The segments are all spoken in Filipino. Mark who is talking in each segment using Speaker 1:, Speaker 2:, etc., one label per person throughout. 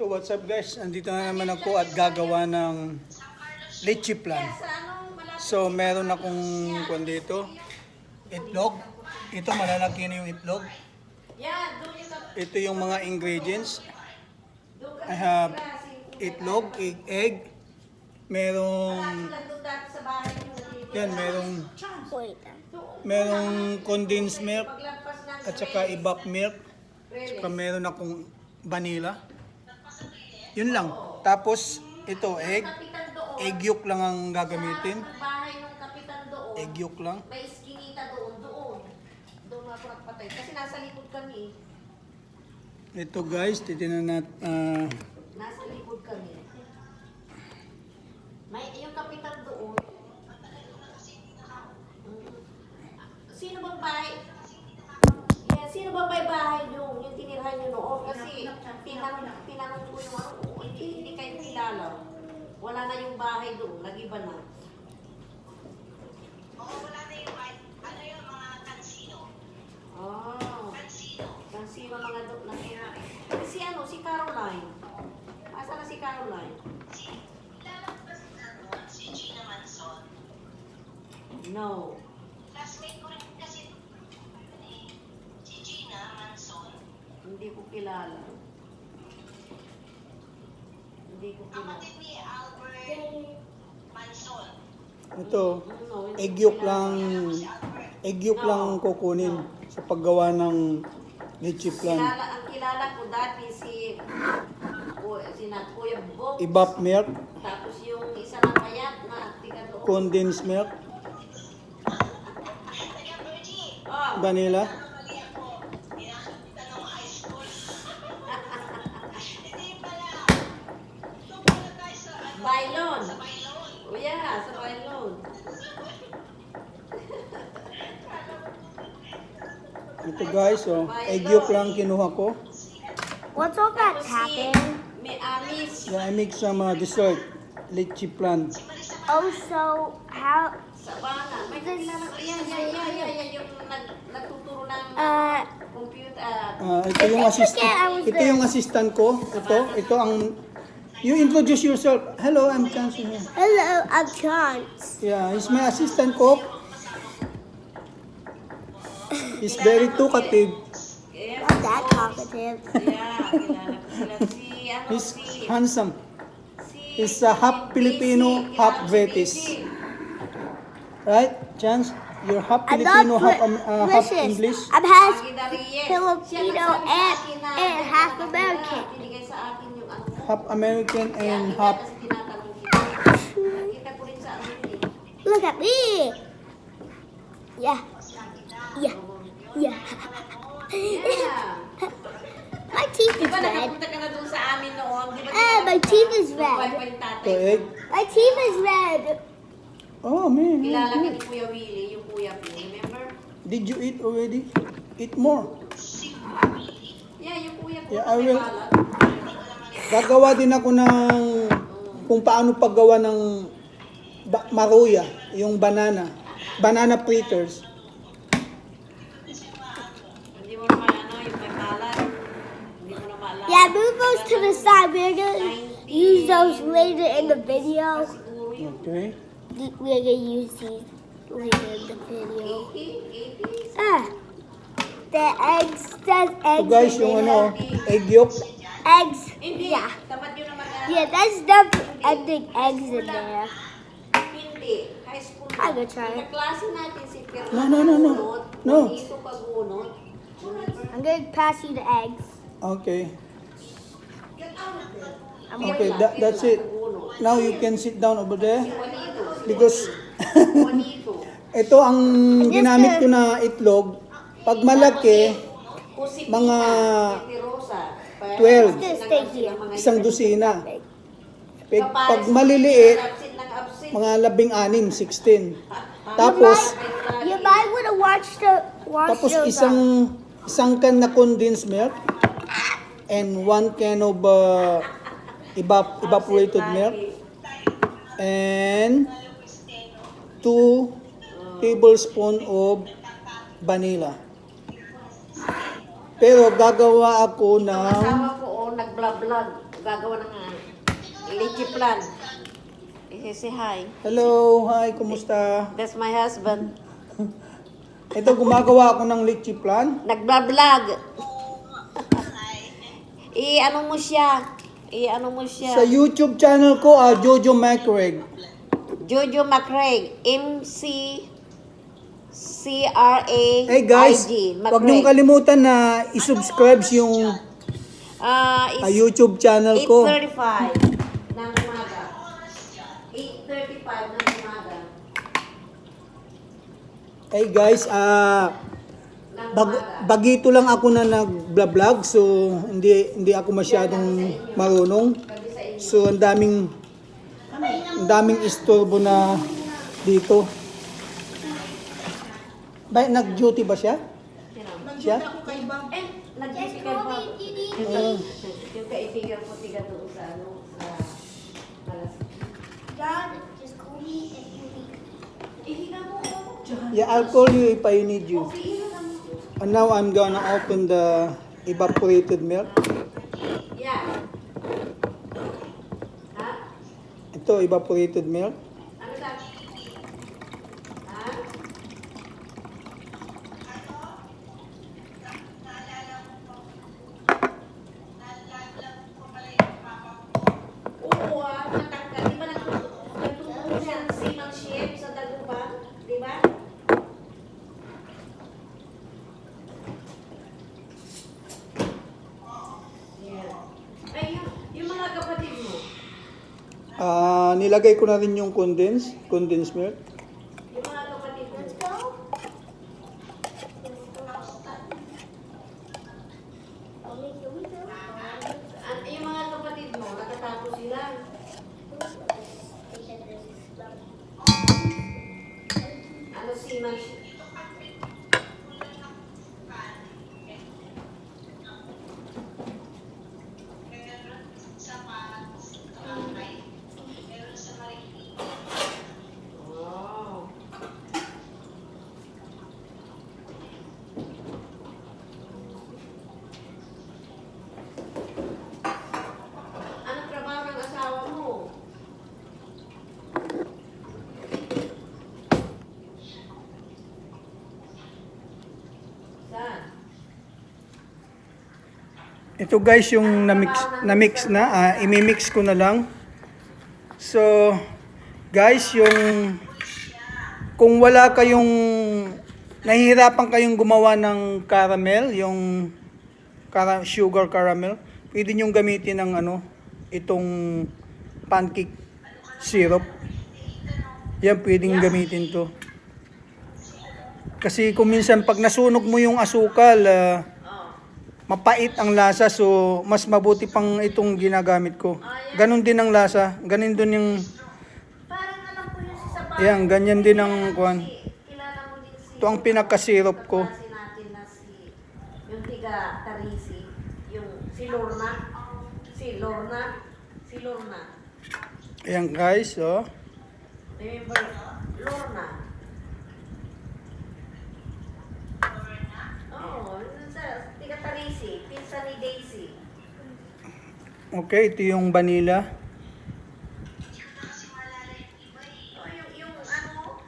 Speaker 1: So what's up guys, andito na naman ako at gagawa ng Letche flan. So meron akong dito, itlog. Ito malalaki na yung itlog. Ito yung mga ingredients. I have itlog, egg, merong condensed milk at saka evap milk. Saka meron akong vanilla. Yun lang. Tapos ito egg yolk lang ang gagamitin. Egg yolk lang.
Speaker 2: May iskinita doon. Doon ako nagpatay. Kasi nasa likod kami.
Speaker 1: Ito guys, titingnan natin.
Speaker 2: Nasa likod kami. May yung kapitan doon. Sino bang bahay? Yeah, sino bang bahay doon? Yung tinirahan nyo noon. Kasi tinanong ko yung hindi kayo kilala. Wala na yung bahay doon. Nag-iba na.
Speaker 3: Wala na yung, ano yung mga kansino.
Speaker 2: Oh. Kansino mga doon na si Caroline. Asa na si Caroline?
Speaker 3: Si Gina Manson.
Speaker 2: No.
Speaker 3: Classmate ko rin kasi si Gina Manson.
Speaker 2: Hindi ko kilala.
Speaker 3: Kapatid ni Albert Manson.
Speaker 1: Ito, egg yolk lang kukunin sa paggawa ng Letche flan.
Speaker 2: Ang kilala ko dati si Kuya Bog.
Speaker 1: Evap milk,
Speaker 2: Tapos yung isa na payat na tika doon.
Speaker 1: condensed milk,
Speaker 2: Oh,
Speaker 1: vanilla.
Speaker 3: Mali ako. Tinakita ng high school. Hindi pala. Ito pala tayo sa
Speaker 2: Bailon.
Speaker 3: Sa Bailon.
Speaker 2: Oh yeah, sa Bailon.
Speaker 1: Ito guys, so egg yolk lang kinuha ko.
Speaker 4: What's all that tapping?
Speaker 2: May amis.
Speaker 1: Yeah, I make some dessert, Letche flan.
Speaker 4: Oh, so how?
Speaker 2: Sabana. May kilala ko. Yan. Yung nagtuturo ng computer.
Speaker 1: Ito yung assistant ko. Ito ang. You introduce yourself. Hello, I'm Chance.
Speaker 4: Hello, I'm Chance.
Speaker 1: Yeah, he's my assistant cook. He's very talkative.
Speaker 4: Not that talkative.
Speaker 2: Yeah, kilala ko sila.
Speaker 1: He's handsome. He's half Filipino, half British. Right, Chance? You're half
Speaker 4: I'm
Speaker 1: Filipino,
Speaker 4: not
Speaker 1: half
Speaker 4: British.
Speaker 1: English.
Speaker 4: I'm half Filipino and half American.
Speaker 2: Binigay sa akin yung ano.
Speaker 1: Half American and half.
Speaker 2: Kasi tinatanong kita. Nakita ko rin sa amin eh.
Speaker 4: Look at me. Yeah. Yeah.
Speaker 2: Yeah.
Speaker 4: My teeth is
Speaker 2: Diba
Speaker 4: red.
Speaker 2: nakapunta ka na doon sa amin noon? Diba
Speaker 4: My teeth is red.
Speaker 2: yung tatay
Speaker 1: Ito,
Speaker 2: ko?
Speaker 1: egg.
Speaker 4: My teeth is red.
Speaker 1: Oh, man.
Speaker 2: Kilala ka ni Kuya Willie, yung kuya ko. Remember?
Speaker 1: Did you eat already? Eat more.
Speaker 2: Yeah, yung kuya ko.
Speaker 1: Yeah, I will.
Speaker 2: Balat.
Speaker 1: Gagawa din ako ng kung paano paggawa ng maruya, yung banana fritters.
Speaker 2: Hindi mo naman yung may balat. Hindi mo na maalala.
Speaker 4: Yeah, move those to the side. We're gonna use those later in the video.
Speaker 2: Siguro yun.
Speaker 1: Okay.
Speaker 4: We're gonna use these later in the video.
Speaker 2: 80?
Speaker 4: The eggs. There's eggs.
Speaker 1: So guys,
Speaker 4: in
Speaker 1: yung
Speaker 4: there.
Speaker 1: egg yolk.
Speaker 4: Eggs.
Speaker 2: Hindi.
Speaker 4: Yeah.
Speaker 2: Tamad yun naman.
Speaker 4: Yeah, there's never ending eggs in there.
Speaker 2: Hindi. High school.
Speaker 4: I will try.
Speaker 2: Kaklase natin si Fernando.
Speaker 1: No.
Speaker 2: Dito pagunot.
Speaker 4: I'm gonna pass you the eggs.
Speaker 1: Okay.
Speaker 4: Okay,
Speaker 1: That's it. Now you can sit down over there because
Speaker 2: Juanito.
Speaker 1: ito ang ginamit ko na itlog. Pag malaki, mga 12,
Speaker 4: Stay here.
Speaker 1: isang dosina. Pag maliliit, mga 16, 16. Tapos
Speaker 4: You might wanna watch
Speaker 1: tapos
Speaker 4: those.
Speaker 1: isang can na condensed milk and 1 can of evaporated milk and 2 tablespoon of vanilla. Pero gagawa ako ng
Speaker 2: Asawa ko, nag-vlog. Gagawa ng Letche flan. Say hi.
Speaker 1: Hello, hi, kumusta?
Speaker 2: That's my husband.
Speaker 1: Ito, gumagawa ako ng Letche flan.
Speaker 2: Nagbablog. I-ano mo siya.
Speaker 1: Sa YouTube channel ko, Jojo Macreg.
Speaker 2: Jojo McCraig. M-C-C-R-A-I-G.
Speaker 1: Hey guys, huwag niyong kalimutan na i-subscribe yung YouTube channel ko.
Speaker 2: 8:35 ng umaga. 8:35 ng umaga.
Speaker 1: Hey guys, bagito lang ako na nag-vlog, so hindi ako masyadong marunong. So ang daming istorbo na dito. Nag-duty ba siya? Siya?
Speaker 2: Nag-duty ka pa. Yung kaibigan ko tiga doon sa alas.
Speaker 4: Dad, just call me if you need.
Speaker 2: Ihiga mo ako.
Speaker 1: Yeah, I'll call you if I need you. And now I'm gonna open the evaporated milk.
Speaker 2: Yeah. Ha?
Speaker 1: Ito, evaporated milk.
Speaker 2: Ano sabi? Ha? Oo natangka. Di ba nagtuturo siya ng seamanship sa Dagupan? Di ba? Yeah. Ay, yung mga kapatid mo.
Speaker 1: Nilagay ko na rin yung condensed milk.
Speaker 2: Yung mga kapatid mo.
Speaker 4: Let's go. I'll make the window.
Speaker 2: Yung mga kapatid mo, natatapos sila. Ano seamanship? Oh. Anong trabaho ng asawa mo? Saan?
Speaker 1: Ito guys yung na-mix na, imimix ko na lang. So, guys, kung wala kayong, nahihirapan kayong gumawa ng caramel, yung sugar caramel, pwede nyo gamitin ng itong pancake syrup. Yan, pwedeng gamitin to. Kasi kung minsan pag nasunog mo yung asukal, mapait ang lasa, so mas mabuti pang itong ginagamit ko. Ganon din ang lasa, ganon din yung,
Speaker 2: Parang alam ko yung si Sabah.
Speaker 1: yan, ganyan din ang kuwan.
Speaker 2: Kilala mo din si...
Speaker 1: Ito ang pinaka-syrup ko.
Speaker 2: Kaklase natin na yung tiga Tarisi, yung si Lorna. Si Lorna.
Speaker 1: Ayan guys, oh.
Speaker 2: Remember, Lorna. Oo, sa tiga Tarisi, pinsan ni Daisy.
Speaker 1: Okay, ito yung vanilla.
Speaker 2: Oh,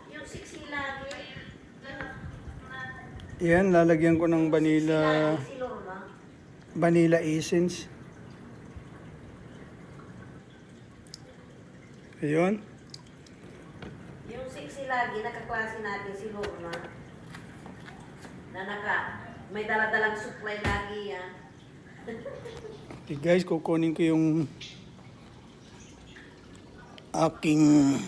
Speaker 2: yung siksi lagi.
Speaker 1: Yan, lalagyan ko ng vanilla,
Speaker 2: Si Lorna.
Speaker 1: vanilla essence. Ayun.
Speaker 2: Yung siksi lagi, nakaklase natin si Lorna. May daladalang supply lagi yan.
Speaker 1: Okay guys, kukunin ko yung aking,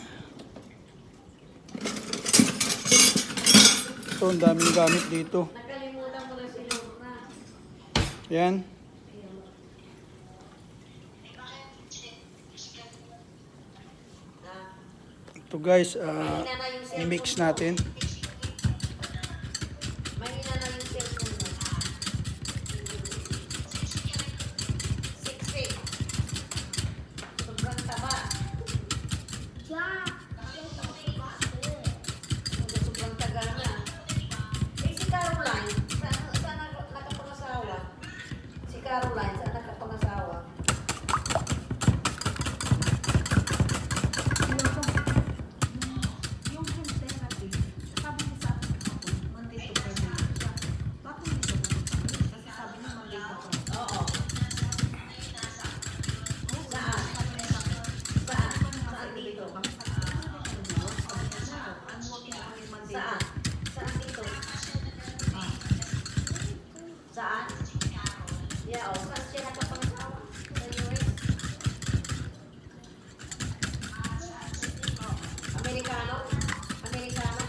Speaker 1: ito, ang daming gamit dito.
Speaker 2: Nakalimutan mo na si Lorna.
Speaker 1: Yan. Ito guys, i-mix natin.
Speaker 2: Mahina na yung cellphone mo. 6'8". Sobrang taba.
Speaker 4: Yeah.
Speaker 2: Sobrang taga na. Si Caroline, saan nakapangasawa? Si Caroline, saan nakapangasawa? Yeah, oh, saan siya nakapangasawa? Sa US? Amerikano? Amerikano?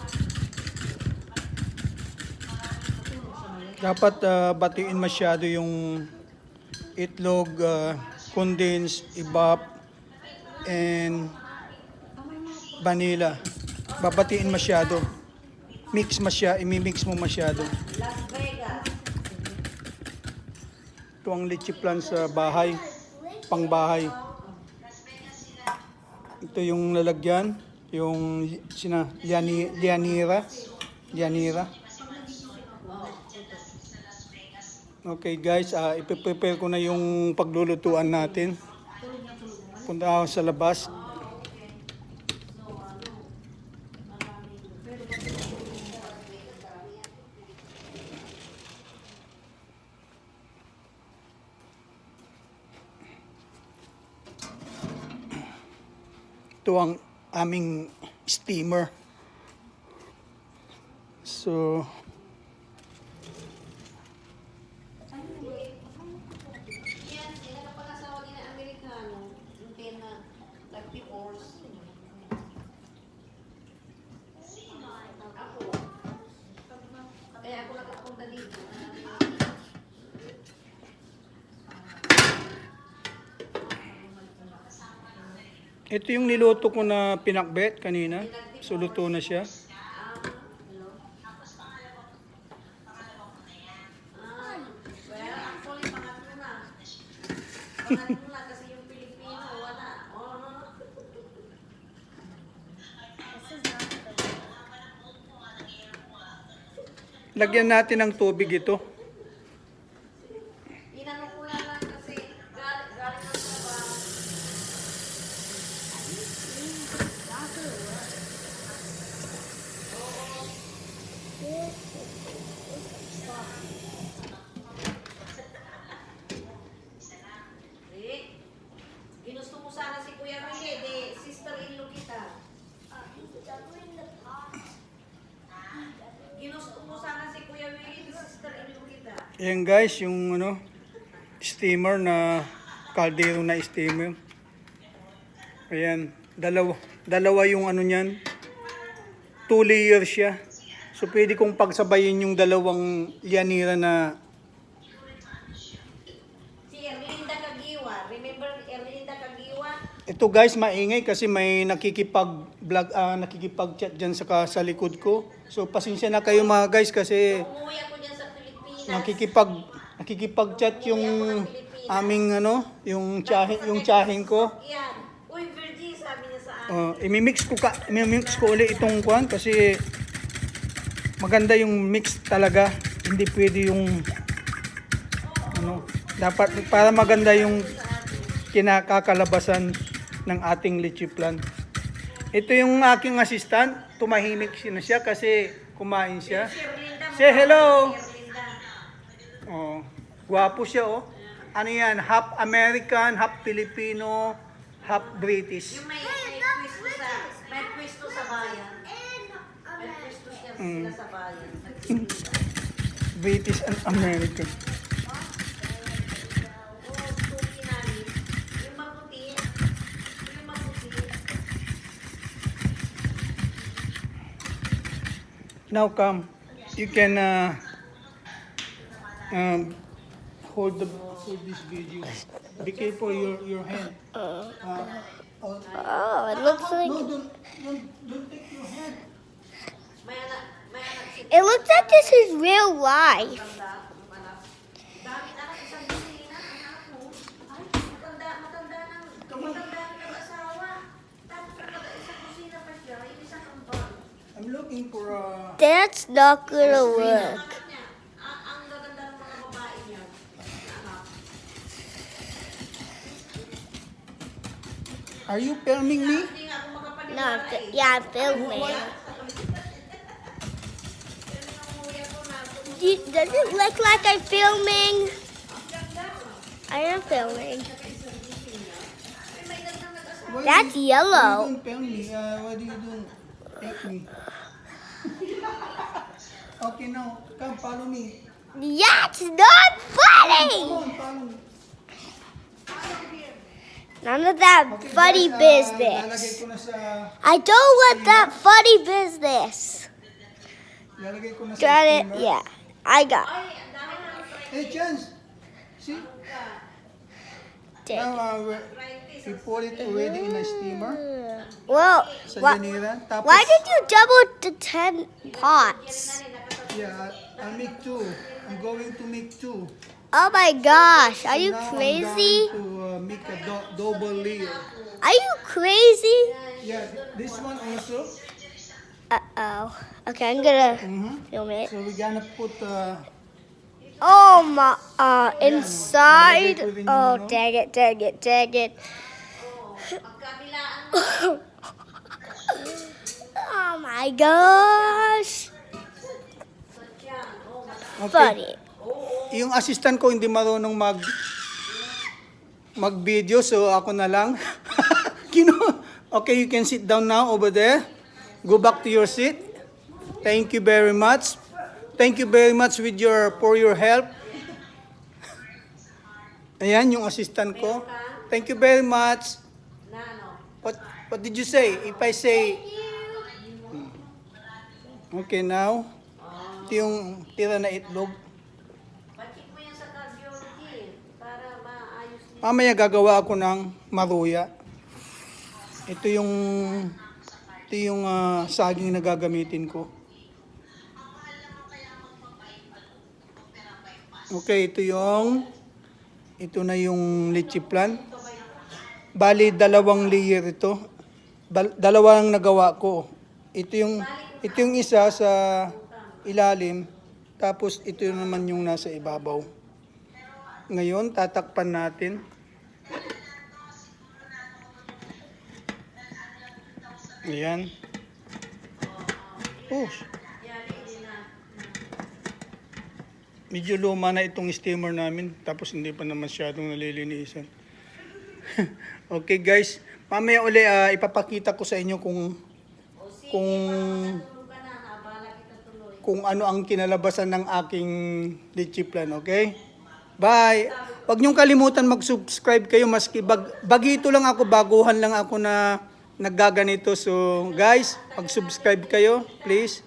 Speaker 1: Dapat batiin masyado yung itlog, condensed, ibap, and vanilla. Babatiin masyado. Imimix mo masyado.
Speaker 2: Las Vegas.
Speaker 1: Ito ang leche plan sa bahay, pangbahay. Ito yung lalagyan, yung lianira. Okay guys, ipiprepare ko na yung paglulutuan natin. Punta ako sa labas. Ito ang aming steamer. So,
Speaker 2: Yan, nakapangasawa din ng Amerikano. Yung pena, nag-divorce. Ako. Kaya ako nakapunta dito.
Speaker 1: ito yung niluto ko na pinakbet kanina. So, luto na siya.
Speaker 2: Well, actually, pangatlo na. Pangatlo na kasi yung Pilipino, wala. Oh.
Speaker 1: Lagyan natin ng tubig ito.
Speaker 2: Inano ko na lang kasi galing ng trabaho. Rick, ginusto mo sana si Kuya Willie, de sister-in-law kita. Ginusto mo sana si Kuya Willie, de sister-in-law kita.
Speaker 1: Ayan guys, yung steamer na kaldero na steamer. Ayan, dalawa yung niyan. 2 layers siya. So pwede kong pagsabayin yung dalawang lianira na
Speaker 2: Si Erlinda Kagiwa, remember Erlinda Kagiwa?
Speaker 1: ito guys, maingay kasi may nakikipag-chat dyan sa likod ko. So pasensya na kayo mga guys kasi
Speaker 2: Umuwi ako dyan sa Pilipinas.
Speaker 1: nakikipag-chat yung aming yung tsahin ko.
Speaker 2: Yan. Uy, Virgie, sabi niya sa akin.
Speaker 1: Imimix ko ulit itong kwan kasi maganda yung mix talaga. Hindi pwede yung dapat para maganda yung kinakakalabasan ng ating leche plan. Ito yung aking assistant, tumahimik siya kasi kumain siya.
Speaker 2: Si Erlinda,
Speaker 1: Say hello.
Speaker 2: Erlinda.
Speaker 1: Oh, gwapo siya oh. Ano yan? Half American, half Filipino, half British.
Speaker 2: Yung may pwesto sa bayan. May pwesto siya sila sa bayan.
Speaker 1: British and American.
Speaker 2: Oo, suki namin. Yung maputi. Yung maputi.
Speaker 1: Now come. You can hold this video. Be careful your hand.
Speaker 4: Oh, it looks like
Speaker 1: Don't take your hand.
Speaker 2: May anak si
Speaker 4: it looks like this is real life.
Speaker 2: Tanda, anak. Dami anak, isang bisina, anak mo. Ay, matanda ng asawa. Tapos isang kusina pa siya, yung isang kambal.
Speaker 1: I'm looking for a...
Speaker 4: That's not gonna work.
Speaker 2: Anak niya, ang gaganda ng mga babae niya. Anak.
Speaker 1: Are you filming me?
Speaker 2: Hindi nga ako makapaniwala
Speaker 4: No,
Speaker 2: eh.
Speaker 4: yeah, I'm filming. Does it look like I'm filming? I am filming.
Speaker 1: Why
Speaker 4: That's
Speaker 1: you
Speaker 4: yellow.
Speaker 1: don't film me? Why do you don't take me? Okay, now, come follow me.
Speaker 4: Yeah, it's not
Speaker 1: Come
Speaker 4: funny.
Speaker 1: on, follow
Speaker 4: None of that
Speaker 1: Okay,
Speaker 4: funny
Speaker 1: guys, lalagay
Speaker 4: business.
Speaker 1: ko na sa...
Speaker 4: I don't want that funny business.
Speaker 1: Lalagay ko na sa
Speaker 4: Got it?
Speaker 1: steamer.
Speaker 4: Yeah, I got it.
Speaker 2: Ay, ang dami namin
Speaker 1: Hey, Chance! See?
Speaker 4: Take it.
Speaker 1: Now, we put it already in a steamer.
Speaker 4: Well,
Speaker 1: Sa
Speaker 4: wha-
Speaker 1: Janira. Tapos,
Speaker 4: why did you double the 10 pots?
Speaker 1: yeah, I'll make 2. I'm going to make 2.
Speaker 4: Oh my gosh, are you
Speaker 1: Now
Speaker 4: crazy?
Speaker 1: I'm going to make a double layer.
Speaker 4: Are you crazy?
Speaker 1: Yeah, this one also.
Speaker 4: Uh-oh. Okay, I'm gonna film it.
Speaker 1: So we're gonna put
Speaker 4: Oh my, inside. Oh, dang it, dang it, dang it.
Speaker 2: pagkabilaan mo.
Speaker 4: Oh my gosh.
Speaker 2: Yan. Oh,
Speaker 1: okay.
Speaker 4: Funny.
Speaker 1: Yung assistant ko hindi marunong mag-video, so ako na lang. Okay, you can sit down now over there. Go back to your seat. Thank you very much. Thank you very much for your help. Ayan yung assistant ko. Thank you very much.
Speaker 2: na ano.
Speaker 1: What did you say? If I say okay now, ito yung tira na itlog.
Speaker 2: Pacheck mo yan sa cardiology para maayos niya.
Speaker 1: Mamaya gagawa ako ng maruya. Ito yung saging na gagamitin ko. Okay, ito na yung leche flan. Bali, 2 layer ito. Dalawang nagawa ko. Ito yung isa sa ilalim, tapos ito naman yung nasa ibabaw. Ngayon, tatakpan natin. Ayan. Oh. Medyo luma na itong steamer namin, tapos hindi pa naman masyadong nalilinisan. Okay guys, mamaya uli ipapakita ko sa inyo kung ano ang kinalabasan ng aking leche flan, okay? Bye! Huwag niyong kalimutan mag-subscribe kayo, maski bagito lang ako, baguhan lang ako na naggaganito. So guys, mag-subscribe kayo, please.